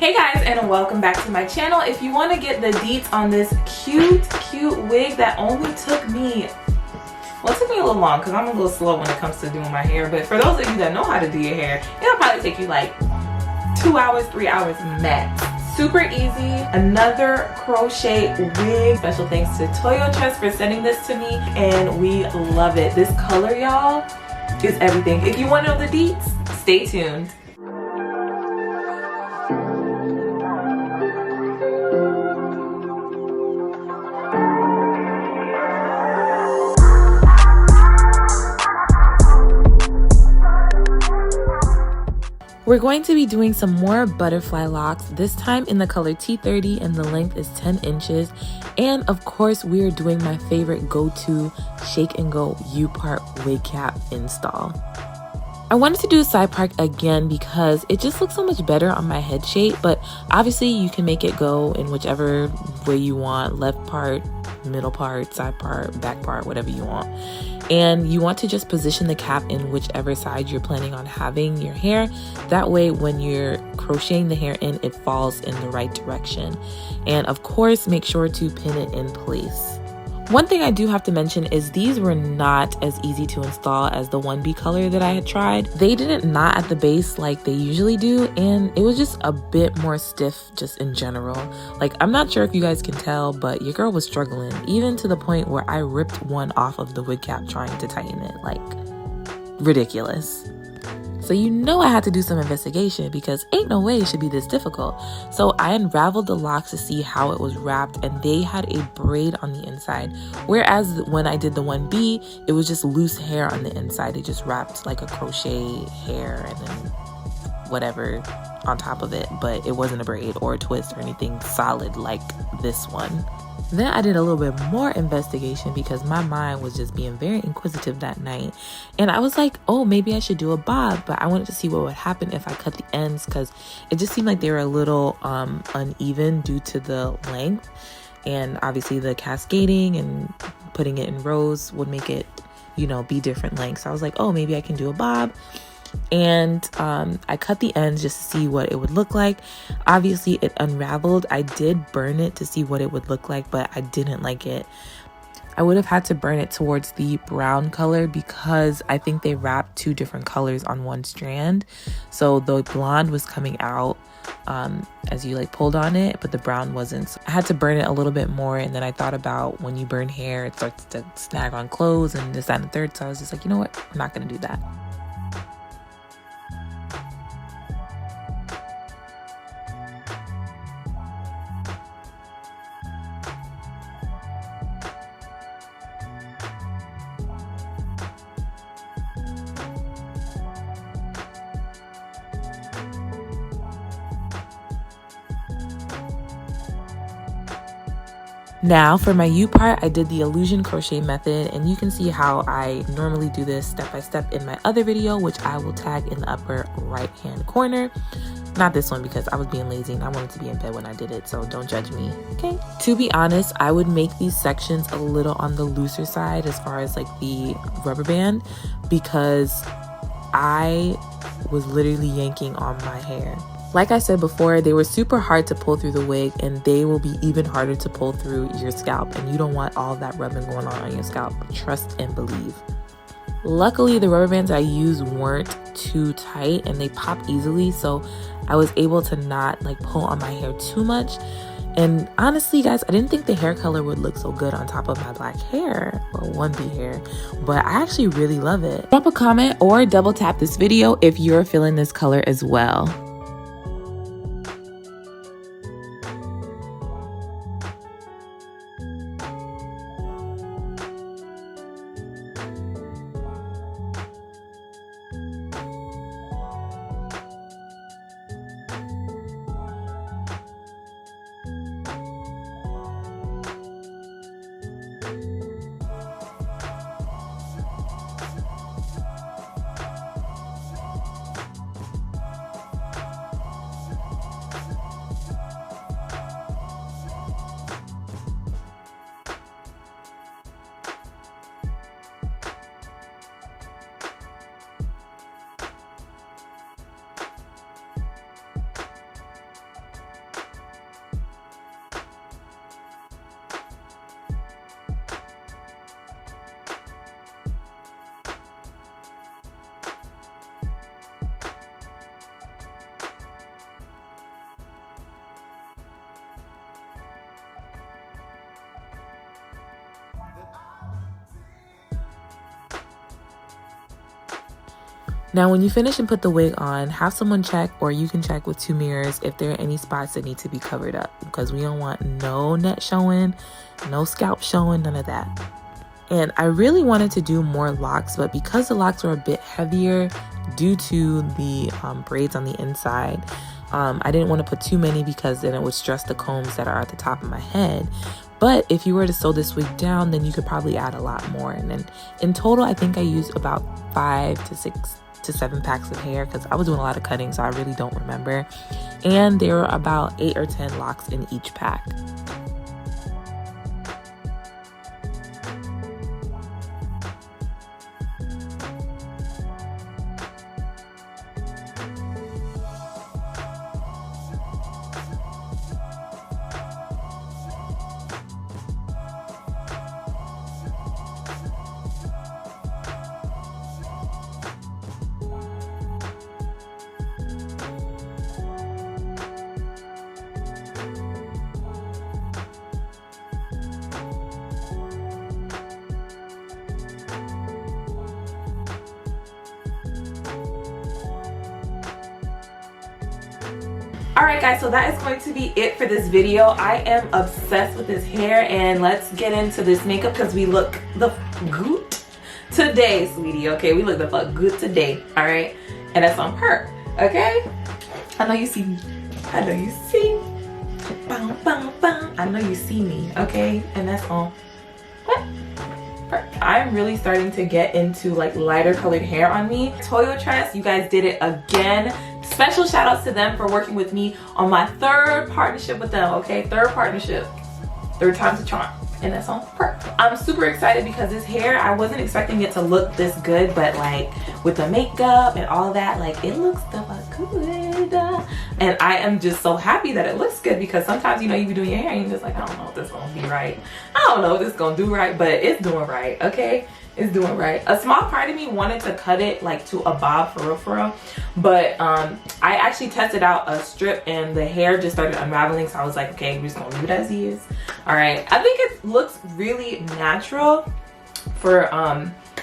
Hey guys, and welcome back to my channel. If you want to get the deets on this cute wig that only took me, well, it took me a little long because I'm a little slow when it comes to doing my hair, but for those of you that know how to do your hair, it'll probably take you like 2 hours, 3 hours max. Super easy. Another crochet wig. Special thanks to Toyotress for sending this to me, and we love it. This color, y'all, is everything. If you want to know the deets, stay tuned. We're going to be doing some more butterfly locks, this time in the color T30, and the length is 10 inches. And of course, we are doing my favorite go-to shake and go U-part wig cap install. I wanted to do a side part again because it just looks so much better on my head shape, but obviously you can make it go in whichever way you want, left part, middle part, side part, back part, whatever you want. And you want to just position the cap in whichever side you're planning on having your hair. That way, when you're crocheting the hair in, it falls in the right direction. And of course, make sure to pin it in place. One thing I do have to mention is these were not as easy to install as the 1B color that I had tried. They didn't knot at the base like they usually do, and it was just a bit more stiff just in general. Like, I'm not sure if you guys can tell, but your girl was struggling, even to the point where I ripped one off of the wig cap trying to tighten it. Like, ridiculous. So you know I had to do some investigation because ain't no way it should be this difficult. So I unraveled the locks to see how it was wrapped, and they had a braid on the inside. Whereas when I did the 1B, it was just loose hair on the inside. It just wrapped like a crochet hair and then whatever on top of it. But it wasn't a braid or a twist or anything solid like this one. Then I did a little bit more investigation because my mind was just being very inquisitive that night. And I was like, oh, maybe I should do a bob, but I wanted to see what would happen if I cut the ends because it just seemed like they were a little uneven due to the length. And obviously the cascading and putting it in rows would make it, you know, be different lengths. So I was like, oh, maybe I can do a bob. And I cut the ends just to see what it would look like. Obviously it unraveled. I did burn it to see what it would look like, but I didn't like it. I would have had to burn it towards the brown color because I think they wrapped 2 different colors on one strand. So the blonde was coming out as you like pulled on it, but the brown wasn't. So I had to burn it a little bit more, and then I thought about when you burn hair, it starts to snag on clothes and this, that, and the third. So I was just like, you know what, I'm not gonna do that. Now for my U part, I did the illusion crochet method, and you can see how I normally do this step by step in my other video, which I will tag in the upper right hand corner. Not this one because I was being lazy and I wanted to be in bed when I did it, so don't judge me, okay? To be honest, I would make these sections a little on the looser side as far as like the rubber band because I was literally yanking on my hair. Like I said before, they were super hard to pull through the wig, and they will be even harder to pull through your scalp, and you don't want all that rubbing going on your scalp. Trust and believe. Luckily, the rubber bands I used weren't too tight and they pop easily, so I was able to not like pull on my hair too much. And honestly, guys, I didn't think the hair color would look so good on top of my black hair or 1B hair, but I actually really love it. Drop a comment or double tap this video if you're feeling this color as well. Now, when you finish and put the wig on, have someone check, or you can check with 2 mirrors if there are any spots that need to be covered up, because we don't want no neck showing, no scalp showing, none of that. And I really wanted to do more locks, but because the locks were a bit heavier due to the braids on the inside, I didn't want to put too many because then it would stress the combs that are at the top of my head. But if you were to sew this wig down, then you could probably add a lot more. And then in total, I think I used about 5 to 6 to 7 packs of hair because I was doing a lot of cutting, so I really don't remember. And there were about 8 or 10 locks in each pack. Alright guys, so that is going to be it for this video. I am obsessed with this hair, and let's get into this makeup because we look the good today, sweetie. Okay, we look the fuck good today. Alright, and that's on her. Okay, I know you see me. I know you see me. Bum, bum, bum. I know you see me. Okay, and that's on what? I'm really starting to get into like lighter colored hair on me. Toyotress, you guys did it again. Special shout outs to them for working with me on my 3rd partnership with them, okay? 3rd partnership. 3rd time's a charm. And that's on her. I'm super excited because this hair, I wasn't expecting it to look this good, but like with the makeup and all that, like it looks the fuck good. And I am just so happy that it looks good because sometimes, you know, you be doing your hair and you're just like, I don't know if this is gonna be right. I don't know if this is gonna do right, but it's doing right, okay? It's doing right. A small part of me wanted to cut it like to a bob for real, but I actually tested out a strip and the hair just started unraveling, so I was like, okay, we're just gonna leave it as is. All right, I think it looks really natural for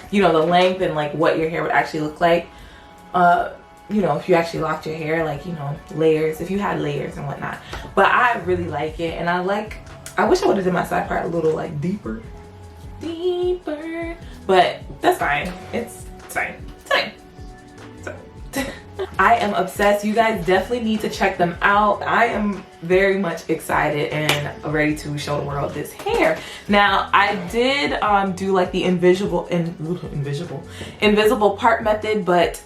you know, the length and like what your hair would actually look like, you know, if you actually locked your hair, like, you know, layers, if you had layers and whatnot. But I really like it, and I wish I would have done my side part a little like deeper, but that's fine. It's fine. It's fine. I am obsessed. You guys definitely need to check them out. I am very much excited and ready to show the world this hair. Now, I did do like the invisible part method, but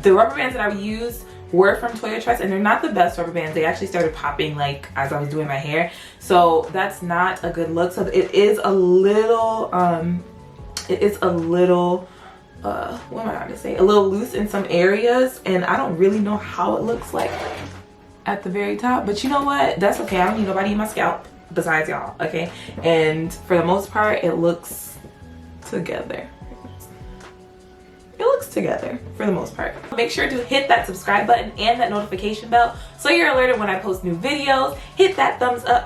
the rubber bands that I used were from Toyotress, and they're not the best rubber bands. They actually started popping like as I was doing my hair, so that's not a good look. So it is a little what am I trying to say, a little loose in some areas, and I don't really know how it looks like at the very top, but you know what, that's okay. I don't need nobody in my scalp besides y'all, okay? And for the most part, it looks together. It looks together for the most part. Make sure to hit that subscribe button and that notification bell so you're alerted when I post new videos. Hit that thumbs up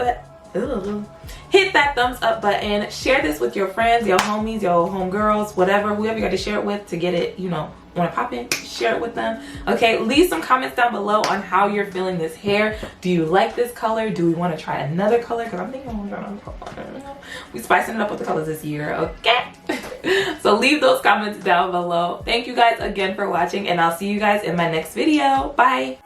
button. Share this with your friends, your homies, your homegirls, whatever, whoever you got to share it with to get it, you know, want to pop in, share it with them. Okay, leave some comments down below on how you're feeling this hair. Do you like this color? Do we want to try another color? Because I'm thinking I'm gonna try another color. We spicing it up with the colors this year, okay? So leave those comments down below. Thank you guys again for watching, and I'll see you guys in my next video. Bye.